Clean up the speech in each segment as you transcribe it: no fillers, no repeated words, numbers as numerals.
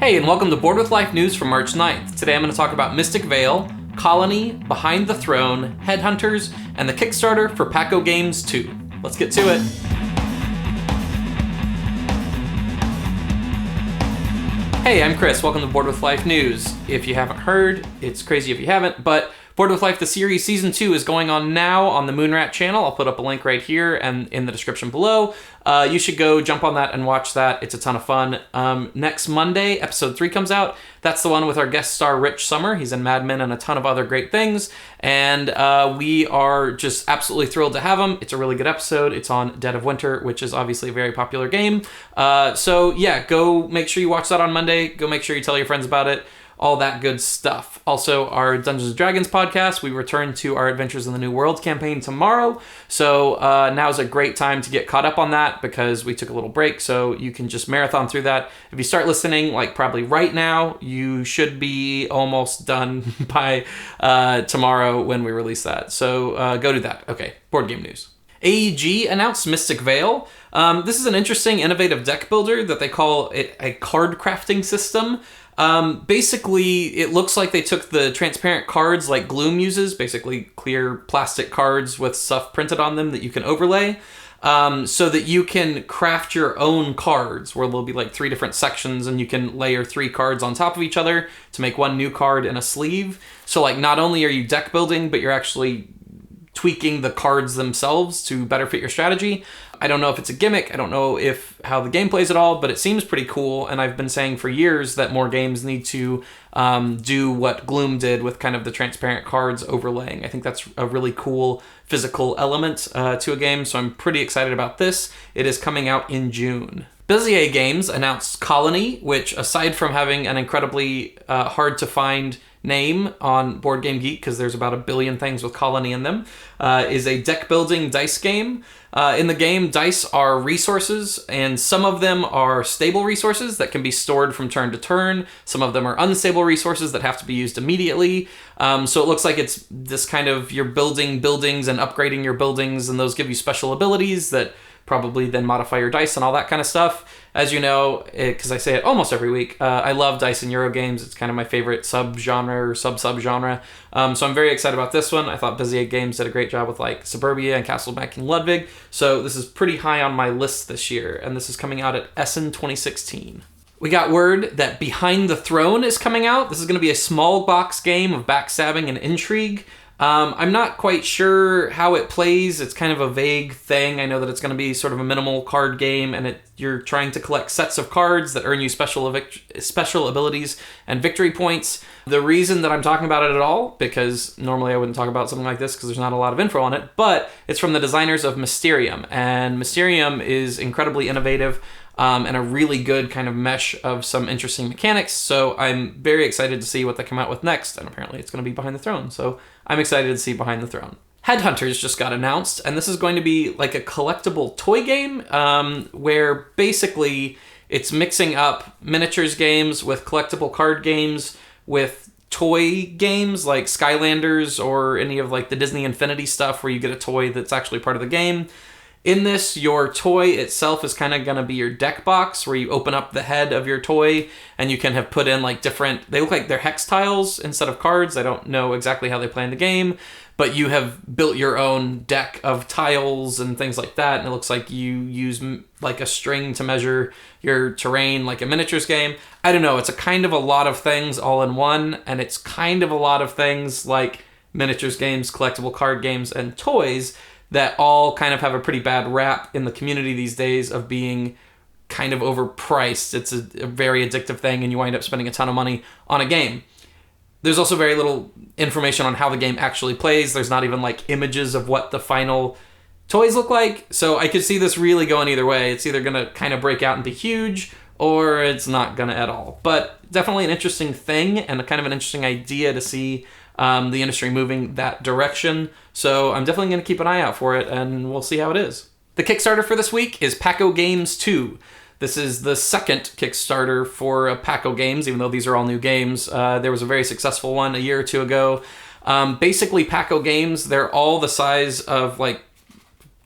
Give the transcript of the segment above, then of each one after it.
Hey, and welcome to Board with Life News for March 9th. Today I'm going to talk about Mystic Vale, Colony, Behind the Throne, Headhunters, and the Kickstarter for Paco Games 2. Let's get to it. Hey, I'm Chris. Welcome to Board with Life News. If you haven't heard, it's crazy if you haven't, but Board with Life, the series, Season 2 is going on now on the Moonrat channel. I'll put up a link right here and in the description below. You should go jump on that and watch that. It's a ton of fun. Next Monday, Episode 3 comes out. That's the one with our guest star, Rich Sommer. He's in Mad Men and a ton of other great things. And we are just absolutely thrilled to have him. It's a really good episode. It's on Dead of Winter, which is obviously a very popular game. So yeah, go make sure you watch that on Monday. Go make sure you tell your friends about it. All that good stuff. Also, our Dungeons & Dragons podcast, we return to our Adventures in the New World campaign tomorrow. So now's a great time to get caught up on that because we took a little break, so you can just marathon through that. If you start listening, like probably right now, you should be almost done by tomorrow when we release that. So go do that. Okay, board game news. AEG announced Mystic Vale. This is an interesting, innovative deck builder that they call it a card crafting system. Basically, it looks like they took the transparent cards like Gloom uses, basically clear plastic cards with stuff printed on them that you can overlay, so that you can craft your own cards, where there'll be like 3 different sections and you can layer 3 cards on top of each other to make one new card in a sleeve. So like not only are you deck building, but you're actually tweaking the cards themselves to better fit your strategy. I don't know if it's a gimmick. I don't know how the game plays at all, but it seems pretty cool. And I've been saying for years that more games need to do what Gloom did with kind of the transparent cards overlaying. I think that's a really cool physical element to a game. So I'm pretty excited about this. It is coming out in June. Bezier Games announced Colony, which aside from having an incredibly hard to find name on Board Game Geek, because there's about 1 billion things with Colony in them, is a deck building dice game. In the game, dice are resources, and some of them are stable resources that can be stored from turn to turn. Some of them are unstable resources that have to be used immediately. So it looks like it's this kind of, you're building buildings and upgrading your buildings, and those give you special abilities that probably then modify your dice and all that kind of stuff. As you know, because I say it almost every week, I love dice and Euro games. It's kind of my favorite sub-genre or sub-genre. So I'm very excited about this one. I thought Bezier Games did a great job with like Suburbia and Castle by King Ludwig. So this is pretty high on my list this year, and this is coming out at Essen 2016. We got word that Behind the Throne is coming out. This is going to be a small box game of backstabbing and intrigue. I'm not quite sure how it plays. It's kind of a vague thing. I know that it's going to be sort of a minimal card game, and you're trying to collect sets of cards that earn you special abilities and victory points. The reason that I'm talking about it at all, because normally I wouldn't talk about something like this because there's not a lot of info on it, but it's from the designers of Mysterium, and Mysterium is incredibly innovative and a really good kind of mesh of some interesting mechanics. So I'm very excited to see what they come out with next, and apparently it's going to be Behind the Throne. So I'm excited to see Behind the Throne. Headhunters just got announced, and this is going to be like a collectible toy game where basically it's mixing up miniatures games with collectible card games with toy games like Skylanders or any of like the Disney Infinity stuff where you get a toy that's actually part of the game. In this, your toy itself is kind of going to be your deck box where you open up the head of your toy and you can have put in like different, they look like they're hex tiles instead of cards. I don't know exactly how they play in the game, but you have built your own deck of tiles and things like that. And it looks like you use like a string to measure your terrain like a miniatures game. I don't know. It's a kind of a lot of things all in one. And it's kind of a lot of things like miniatures games, collectible card games, and toys that all kind of have a pretty bad rap in the community these days of being kind of overpriced. It's a very addictive thing, and you wind up spending a ton of money on a game. There's also very little information on how the game actually plays. There's not even like images of what the final toys look like. So I could see this really going either way. It's either going to kind of break out and be huge, or it's not going to at all. But definitely an interesting thing and a kind of an interesting idea to see the industry moving that direction. So I'm definitely going to keep an eye out for it, and we'll see how it is. The Kickstarter for this week is Paco Games 2. This is the second Kickstarter for Paco Games, even though these are all new games. There was a very successful one a year or two ago. Basically, Paco Games, they're all the size of like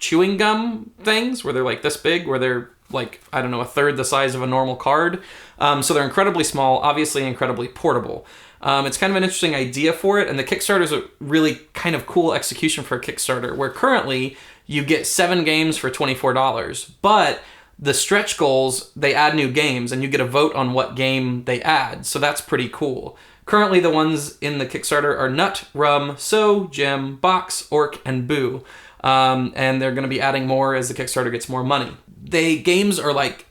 chewing gum things, where they're like this big, where they're like, I don't know, a third the size of a normal card. So they're incredibly small, obviously incredibly portable. It's kind of an interesting idea for it, and the Kickstarter is a really kind of cool execution for a Kickstarter, where currently you get 7 games for $24, but the stretch goals, they add new games, and you get a vote on what game they add, so that's pretty cool. Currently, the ones in the Kickstarter are Nut, Rum, So, Gem, Box, Orc, and Boo, and they're going to be adding more as the Kickstarter gets more money. Games are like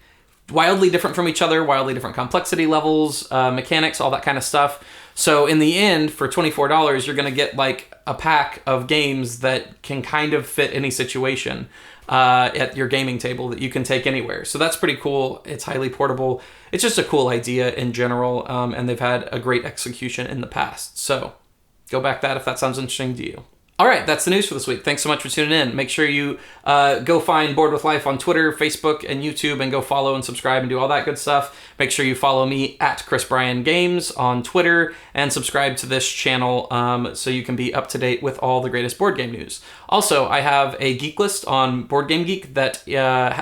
wildly different from each other, wildly different complexity levels, mechanics, all that kind of stuff. So in the end, for $24, you're going to get like a pack of games that can kind of fit any situation at your gaming table that you can take anywhere. So that's pretty cool. It's highly portable. It's just a cool idea in general, and they've had a great execution in the past. So go back that if that sounds interesting to you. All right, that's the news for this week. Thanks so much for tuning in. Make sure you go find Board with Life on Twitter, Facebook, and YouTube, and go follow and subscribe and do all that good stuff. Make sure you follow me at Chris Bryan Games on Twitter and subscribe to this channel so you can be up to date with all the greatest board game news. Also, I have a geek list on Board Game Geek that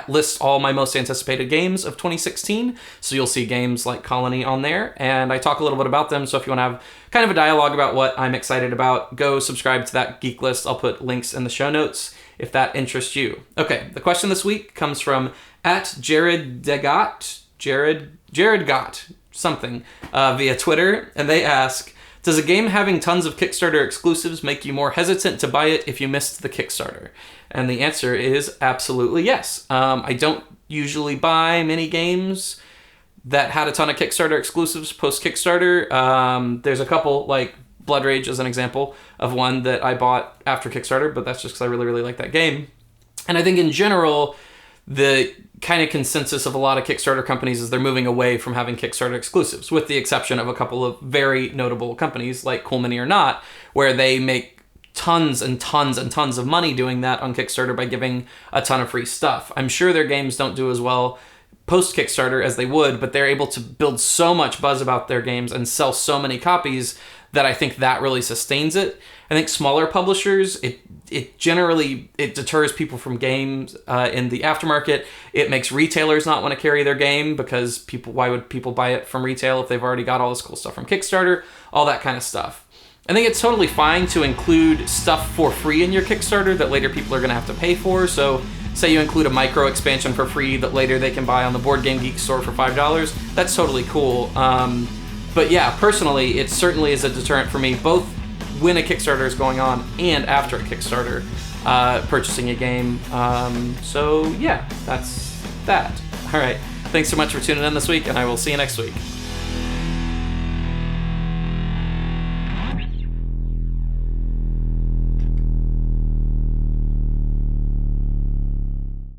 lists all my most anticipated games of 2016. So you'll see games like Colony on there, and I talk a little bit about them. So if you want to have kind of a dialogue about what I'm excited about, go subscribe to that geek list. I'll put links in the show notes if that interests you. Okay, the question this week comes from at Jared Degot, Jared Gott, something, via Twitter, and they ask, does a game having tons of Kickstarter exclusives make you more hesitant to buy it if you missed the Kickstarter? And the answer is absolutely yes. I don't usually buy many games that had a ton of Kickstarter exclusives post-Kickstarter. There's a couple, like Blood Rage as an example of one that I bought after Kickstarter, but that's just because I really, really like that game. And I think in general, the kind of consensus of a lot of Kickstarter companies is they're moving away from having Kickstarter exclusives, with the exception of a couple of very notable companies like Cool Mini or Not, where they make tons and tons and tons of money doing that on Kickstarter by giving a ton of free stuff. I'm sure their games don't do as well post-Kickstarter as they would, but they're able to build so much buzz about their games and sell so many copies that I think that really sustains it. I think smaller publishers, it generally deters people from games in the aftermarket. It makes retailers not want to carry their game because why would people buy it from retail if they've already got all this cool stuff from Kickstarter, all that kind of stuff. I think it's totally fine to include stuff for free in your Kickstarter that later people are going to have to pay for. So say you include a micro expansion for free that later they can buy on the Board Game Geek store for $5. That's totally cool. But yeah, personally, it certainly is a deterrent for me, both when a Kickstarter is going on and after a Kickstarter, purchasing a game. So yeah, that's that. All right. Thanks so much for tuning in this week, and I will see you next week.